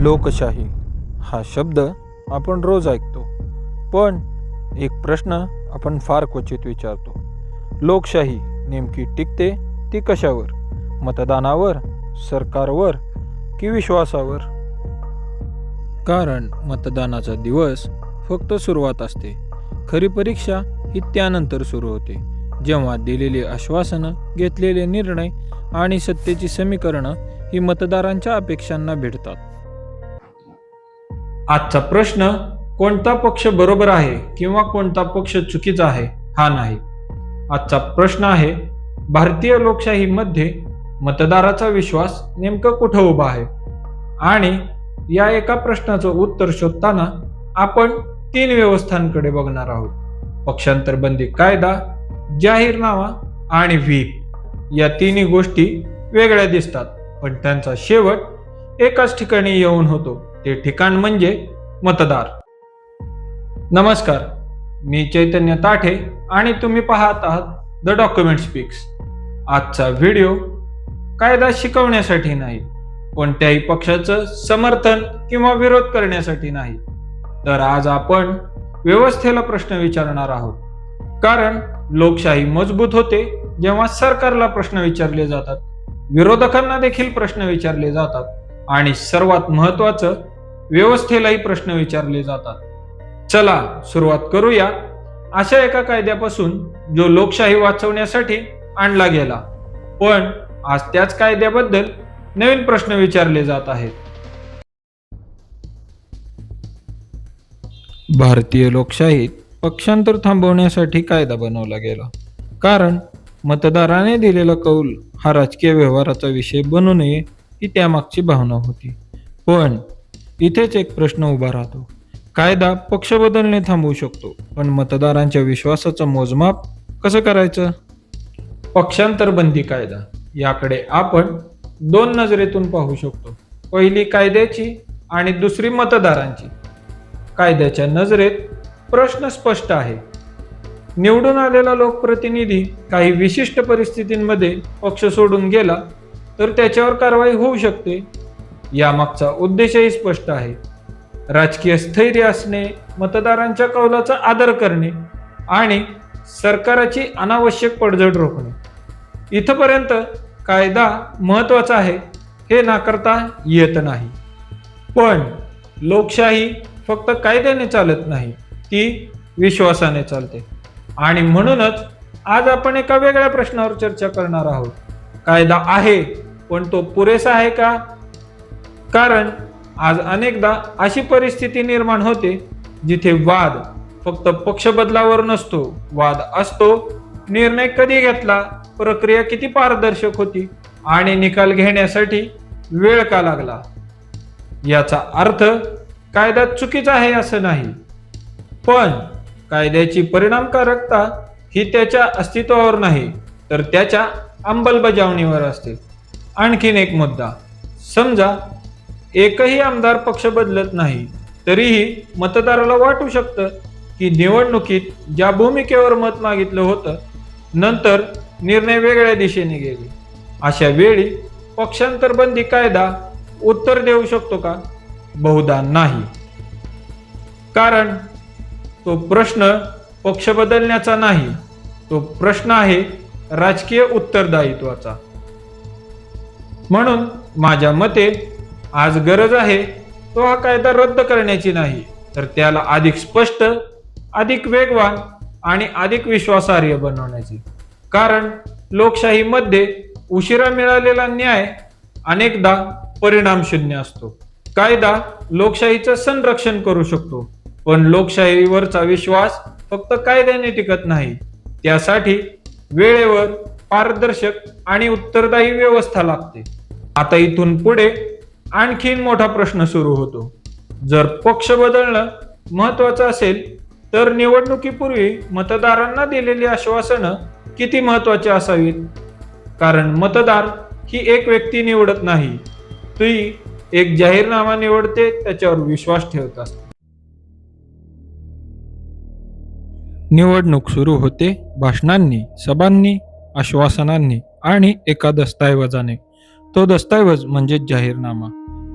लोकशाही हा शब्द आपण रोज ऐकतो, पण एक प्रश्न आपण फार क्वचित विचारतो. लोकशाही नेमकी टिकते ती कशावर? मतदानावर, सरकारवर की विश्वासावर? कारण मतदानाचा दिवस फक्त सुरुवात असते. खरी परीक्षा ही त्यानंतर सुरू होते, जेव्हा दिलेली आश्वासनं, घेतलेले निर्णय आणि सत्तेची समीकरणं ही मतदारांच्या अपेक्षांना भिडतात. आजचा प्रश्न कोणता पक्ष बरोबर आहे किंवा कोणता पक्ष चुकीचा आहे हा नाही. आजचा प्रश्न आहे, भारतीय लोकशाहीमध्ये मतदाराचा विश्वास नेमकं कुठं उभा आहे? आणि या एका प्रश्नाचं उत्तर शोधताना आपण 3 व्यवस्थांकडे बघणार आहोत: पक्षांतरबंदी कायदा, जाहीरनामा आणि व्हीप. या तिन्ही गोष्टी वेगळ्या दिसतात, पण त्यांचा शेवट एकाच ठिकाणी येऊन होतो. ते ठिकाण म्हणजे मतदार. नमस्कार, मी चैतन्य ताठे आणि तुम्ही पाहत आहात द डॉक्युमेंट स्पीक्स. आजचा व्हिडिओ कायदा शिकवण्यासाठी नाही, कोणत्याही पक्षाचं समर्थन किंवा विरोध करण्यासाठी नाही, तर आज आपण व्यवस्थेला प्रश्न विचारणार आहोत. कारण लोकशाही मजबूत होते जेव्हा सरकारला प्रश्न विचारले जातात, विरोधकांना देखील प्रश्न विचारले जातात आणि सर्वात महत्त्वाचं, व्यवस्थेलाही प्रश्न विचारले जातात. चला सुरुवात करूया अशा एका कायद्यापासून जो लोकशाही वाचवण्यासाठी आणला गेला, पण आज त्याच कायद्याबद्दल नवीन प्रश्न विचारले जात आहेत. भारतीय लोकशाहीत पक्षांतर थांबवण्यासाठी कायदा बनवला गेला, कारण मतदाराने दिलेला कौल हा राजकीय व्यवहाराचा विषय बनू नये ही त्यामागची भावना होती. पण इथेच एक प्रश्न उभा राहतो: कायदा पक्ष बदलणे थांबवू शकतो, पण मतदारांच्या विश्वासाचं मोजमाप कसं करायचं? पक्षांतरबंदी कायदा याकडे आपण 2 नजरेतून पाहू शकतो. पहिली कायद्याची आणि दुसरी मतदारांची. कायद्याच्या नजरेत प्रश्न स्पष्ट आहे. निवडून आलेला लोकप्रतिनिधी काही विशिष्ट परिस्थितींमध्ये पक्ष सोडून गेला तर त्याच्यावर कारवाई होऊ शकते. यामागचा उद्देशही स्पष्ट आहे: राजकीय स्थैर्य असणे, मतदारांच्या कौलाचा आदर करणे आणि सरकारची अनावश्यक पडझड रोखणे. इथपर्यंत कायदा महत्वाचा आहे हे नाकारता येत नाही. पण लोकशाही फक्त कायद्याने चालत नाही, ती विश्वासाने चालते. आणि म्हणूनच आज आपण एका वेगळ्या प्रश्नावर चर्चा करणार आहोत: कायदा आहे, पण तो पुरेसा आहे का? कारण आज अनेकदा अशी परिस्थिती निर्माण होते जिथे वाद फक्त पक्ष बदलावर नसतो, वाद असतो निर्णय कधी घेतला, प्रक्रिया किती पारदर्शक होती आणि निकाल घेण्यासाठी वेळ का लागला. याचा अर्थ कायदा चुकीचा आहे असं नाही, पण कायद्याची परिणामकारकता ही त्याच्या अस्तित्वावर नाही, तर त्याच्या अंमलबजावणीवर असते. आणखीन एक मुद्दा, समजा एकही आमदार पक्ष बदलत नाही, तरीही मतदाराला वाटू शकतं की निवडणुकीत ज्या भूमिकेवर मत मागितलं होतं, नंतर निर्णय वेगळ्या दिशेने गेले. अशा वेळी पक्षांतरबंदी कायदा उत्तर देऊ शकतो का? बहुधा नाही. कारण तो प्रश्न पक्ष बदलण्याचा नाही, तो प्रश्न आहे राजकीय उत्तरदायित्वाचा. म्हणून माझ्या मते आज गरज आहे तो हा कायदा रद्द करण्याची नाही, तर त्याला अधिक स्पष्ट, अधिक वेगवान आणि अधिक विश्वासार्ह बनवण्याची. कारण लोकशाहीमध्ये उशिरा मिळालेला न्याय अनेकदा परिणामशून्य असतो. कायदा लोकशाहीचं संरक्षण करू शकतो, पण लोकशाहीवरचा विश्वास फक्त कायद्याने टिकत नाही. त्यासाठी वेळेवर पारदर्शक आणि उत्तरदायी व्यवस्था लागते. आता इथून पुढे आणखीन मोठा प्रश्न सुरू होतो: जर पक्ष बदलणं महत्वाचं असेल, तर निवडणुकीपूर्वी मतदारांना दिलेली आश्वासनं किती महत्वाची असावीत? कारण मतदार ही एक व्यक्ती निवडत नाही, ती एक जाहीरनामा निवडते, त्याच्यावर विश्वास ठेवत असते. निवडणूक सुरू होते भाषणांनी, सभांनी, आश्वासनांनी आणि एका दस्तऐवजाने. तो दस्तऐवज म्हणजे जाहीरनामा.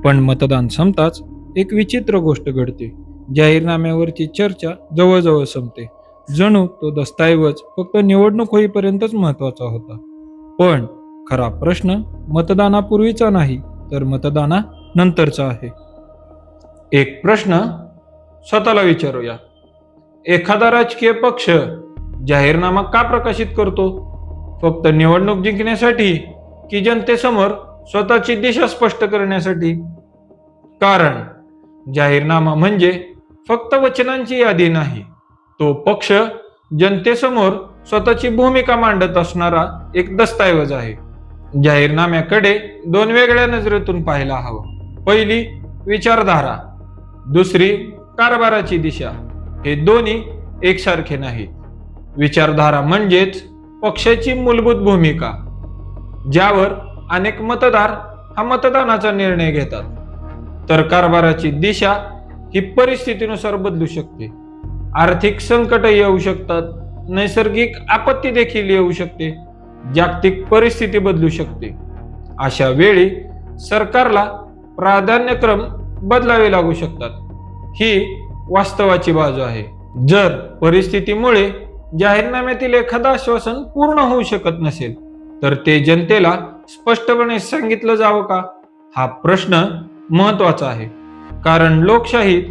पण मतदान संपताच एक विचित्र गोष्ट घडते. जाहीरनाम्यावरची चर्चा जवळजवळ संपते. जणू तो दस्तऐवज फक्त निवडणूक होईपर्यंतच महत्वाचा होता. पण खरा प्रश्न मतदानापूर्वीचा नाही, तर मतदानानंतरचा आहे. एक प्रश्न स्वतःला विचारूया. एखादा राजकीय पक्ष जाहीरनामा का प्रकाशित करतो? फक्त निवडणूक जिंकण्यासाठी की जनतेसमोर स्वतःची दिशा स्पष्ट करण्यासाठी? कारण जाहीरनामा म्हणजे फक्त वचनांची यादी नाही, तो पक्ष जनतेसमोर स्वतःची भूमिका मांडत असणारा एक दस्तऐवज आहे. जाहीरनाम्याकडे दोन वेगळ्या नजरेतून पाहायला हवं. पहिली विचारधारा, दुसरी कारभाराची दिशा. हे दोन्ही एकसारखे नाहीत. विचारधारा म्हणजेच पक्षाची मूलभूत भूमिका, ज्यावर अनेक मतदार हा मतदानाचा निर्णय घेतात. तर कारभाराची दिशा ही परिस्थितीनुसार बदलू शकते. आर्थिक संकट येऊ शकतात, नैसर्गिक आपत्ती देखील येऊ शकते, जागतिक परिस्थिती बदलू शकते. अशा वेळी सरकारला प्राधान्यक्रम बदलावे लागू शकतात. ही वास्तवाची बाजू आहे. जर परिस्थितीमुळे जाहीरनाम्यातील एखादं आश्वासन पूर्ण होऊ शकत नसेल, तर ते जनतेला स्पष्टपणे सांगितलं जावं का? हा प्रश्न महत्वाचा आहे. कारण लोकशाहीत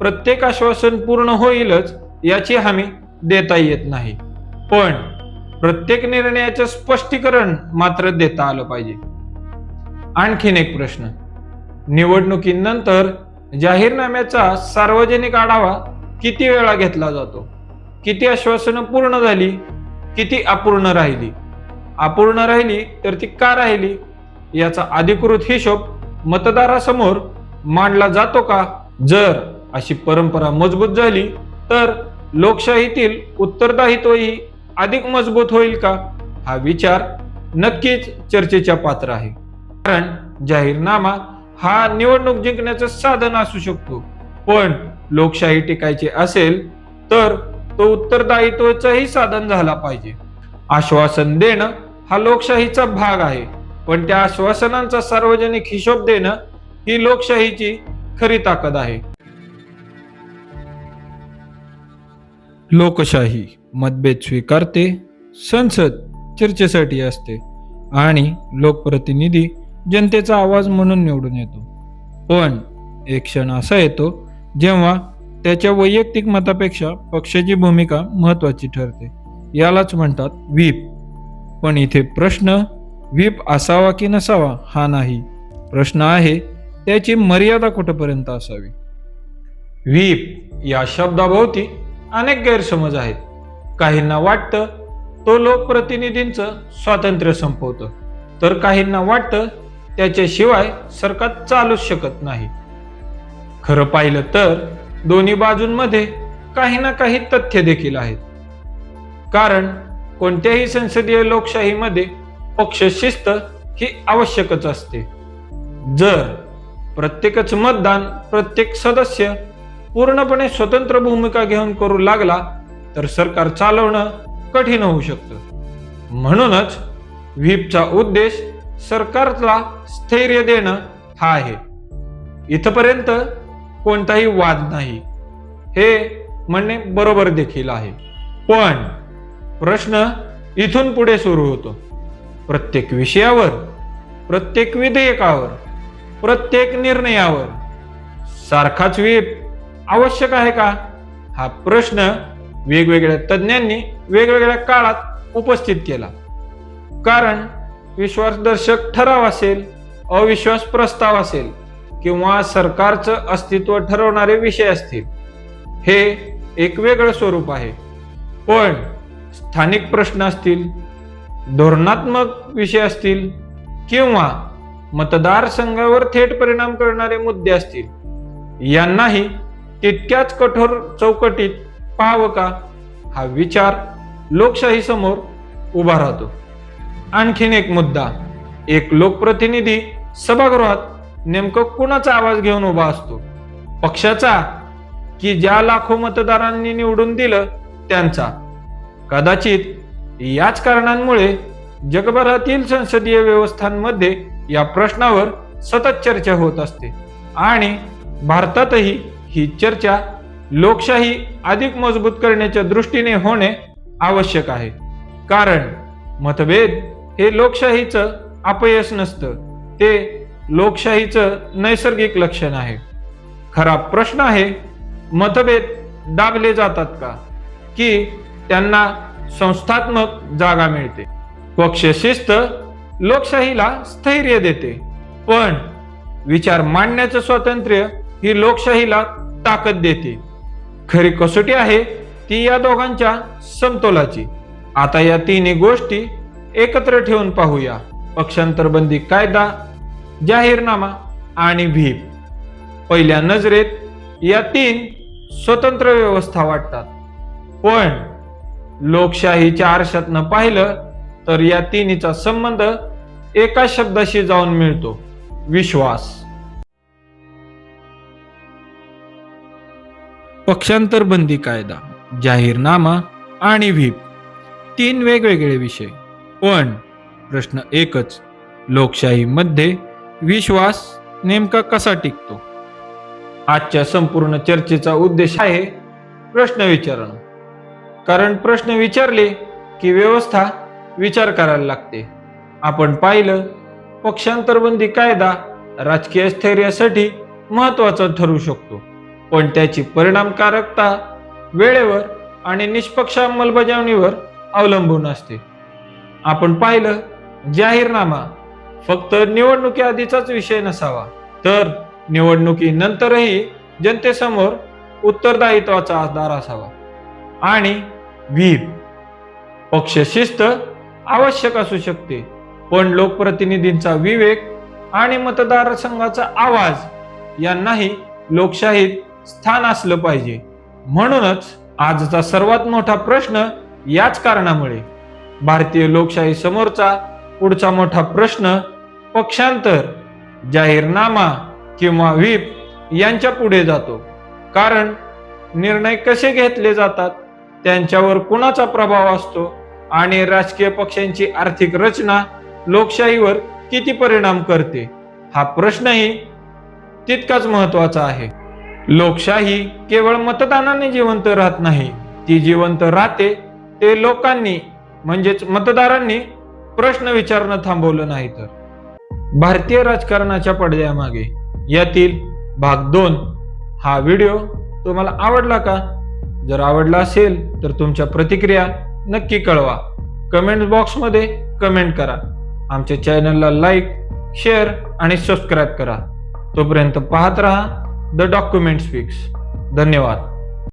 प्रत्येक आश्वासन पूर्ण होईलच याची हमी देता येत नाही, पण प्रत्येक निर्णयाचं स्पष्टीकरण मात्र देता आलं पाहिजे. आणखीन एक प्रश्न, निवडणुकीनंतर जाहीरनाम्याचा सार्वजनिक आढावा किती वेळा घेतला जातो? किती आश्वासनं पूर्ण झाली, किती अपूर्ण राहिली? अपूर्ण राहिली तर ती का राहिली याचा अधिकृत हिशोब मतदारासमोर मांडला जातो का? जर अशी परंपरा मजबूत झाली तर लोकशाहीतील उत्तरदायित्वही अधिक मजबूत होईल का? हा विचार नक्कीच चर्चेच्या पात्र आहे. कारण जाहीरनामा हा निवडणूक जिंकण्याचं साधन असू शकतो, पण लोकशाही टिकायची असेल तर तो उत्तरदायित्वाचंही साधन झाला पाहिजे. आश्वासन देणं हा लोकशाहीचा भाग आहे, पण त्या आश्वासनांचा सार्वजनिक हिशोब देणं ही लोकशाहीची खरी ताकद आहे. लोकशाही मतभेद स्वीकारते, संसद चर्चेसाठी असते आणि लोकप्रतिनिधी जनतेचा आवाज म्हणून निवडून येतो. पण एक क्षण असा येतो जेव्हा त्याच्या वैयक्तिक मतापेक्षा पक्षाची भूमिका महत्वाची ठरते. यालाच म्हणतात व्हीप. पण इथे प्रश्न व्हीप असावा की नसावा हा नाही. प्रश्न आहे त्याची मर्यादा कुठपर्यंत असावी. व्हीप या शब्दाभोवती अनेक गैरसमज आहेत. काहींना वाटतं तो लोकप्रतिनिधींचं स्वातंत्र्य संपवतं, तर काहींना वाटतं त्याच्याशिवाय सरकार चालूच शकत नाही. खरं पाहिलं तर दोन्ही बाजूंमध्ये काही ना काही तथ्य देखील आहेत. कारण कोणत्याही संसदीय लोकशाहीमध्ये पक्षशिस्त ही आवश्यकच असते. जर प्रत्येकच मतदान प्रत्येक सदस्य पूर्णपणे स्वतंत्र भूमिका घेऊन करू लागला तर सरकार चालवणं कठीण होऊ शकतं. म्हणूनच व्हीपचा उद्देश सरकारला स्थैर्य देणं हा आहे. इथपर्यंत कोणताही वाद नाही, हे म्हणणे बरोबर देखील आहे. पण प्रश्न इथून पुढे सुरू होतो. प्रत्येक विषयावर, प्रत्येक विधेयकावर, प्रत्येक निर्णयावर सारखाच व्हीप आवश्यक आहे का? हा प्रश्न वेगवेगळ्या तज्ञांनी वेगवेगळ्या काळात उपस्थित केला. कारण विश्वासदर्शक ठराव असेल, अविश्वास प्रस्ताव असेल किंवा सरकारचं अस्तित्व ठरवणारे विषय असतील, हे एक वेगळं स्वरूप आहे. पण स्थानिक प्रश्न असतील, धोरणात्मक विषय असतील किंवा मतदारसंघावर थेट परिणाम करणारे मुद्दे असतील, यांनाही तितक्याच कठोर चौकटीत पाहावं का? हा विचार लोकशाही समोर उभा राहतो. आणखीन एक मुद्दा, एक लोकप्रतिनिधी सभागृहात नेमकं कुणाचा आवाज घेऊन उभा असतो? पक्षाचा की ज्या लाखो मतदारांनी निवडून दिलं त्यांचा? कदाचित याच कारणांमुळे जगभरातील संसदीय व्यवस्थांमध्ये या प्रश्नावर सतत चर्चा होत असते. आणि भारतातही ही चर्चा लोकशाही अधिक मजबूत करण्याच्या दृष्टीने होणे आवश्यक आहे. कारण मतभेद हे लोकशाहीचं अपयश नसतं, ते लोकशाहीचं नैसर्गिक लक्षण आहे. खरा प्रश्न आहे, मतभेद दाबले जातात का, की त्यांना संस्थात्मक जागा मिळते? पक्षशिस्त लोकशाहीला स्थैर्य देते, पण विचार मांडण्याचं स्वातंत्र्य ही लोकशाहीला ताकद देते. खरी कसोटी आहे ती या दोघांच्या समतोलाची. आता या तिन्ही गोष्टी एकत्र ठेवून पाहूया. पक्षांतरबंदी कायदा, जाहीरनामा आणि व्हीप. पहिल्या नजरेत या तीन स्वतंत्र व्यवस्था वाटतात, पण लोकशाहीच्या आरशातनं पाहिलं तर या तिन्हीचा संबंध एका शब्दाशी जाऊन मिळतो: विश्वास. पक्षांतरबंदी कायदा, जाहीरनामा आणि व्हीप, तीन वेगवेगळे विषय, पण प्रश्न एकच: लोकशाहीमध्ये विश्वास नेमका कसा टिकतो? आजच्या संपूर्ण चर्चेचा उद्देश आहे प्रश्न विचारणं. कारण प्रश्न विचारले की व्यवस्था विचार करायला लागते. आपण पाहिलं, पक्षांतरबंदी कायदा राजकीय स्थैर्यासाठी महत्वाचा ठरू शकतो, पण त्याची परिणामकारकता वेळेवर आणि निष्पक्ष अंमलबजावणीवर अवलंबून असते. आपण पाहिलं, जाहीरनामा फक्त निवडणुकीआधीचाच विषय नसावा, तर निवडणुकीनंतरही जनतेसमोर उत्तरदायित्वाचा आधार असावा. आणि व्हीप, पक्षशिस्त आवश्यक असू शकते, पण लोकप्रतिनिधींचा विवेक आणि मतदारसंघाचा आवाज यांनाही लोकशाहीत स्थान असलं पाहिजे. म्हणूनच आजचा सर्वात मोठा प्रश्न याच कारणामुळे भारतीय लोकशाही समोरचा पुढचा मोठा प्रश्न पक्षांतर, जाहीरनामा किंवा व्हीप यांच्या पुढे जातो. कारण निर्णय कसे घेतले जातात, त्यांच्यावर कुणाचा प्रभाव असतो आणि राजकीय पक्षांची आर्थिक रचना लोकशाहीवर किती परिणाम करते, हा प्रश्नही तितकाच महत्वाचा आहे. लोकशाही केवळ मतदानाने जिवंत राहत नाही, ती जिवंत राहते ते लोकांनी म्हणजेच मतदारांनी प्रश्न विचारणं थांबवलं नाही तर. भारतीय राजकारणाच्या पडद्यामागे यातील भाग 2 हा व्हिडिओ तुम्हाला आवडला का? जर आवडला असेल तर तुमच्या प्रतिक्रिया नक्की कळवा. कमेंट बॉक्समध्ये कमेंट करा. आमच्या चॅनलला लाईक, शेअर आणि सबस्क्राईब करा. तोपर्यंत पाहत रहा द डॉक्युमेंट स्पीक्स. धन्यवाद.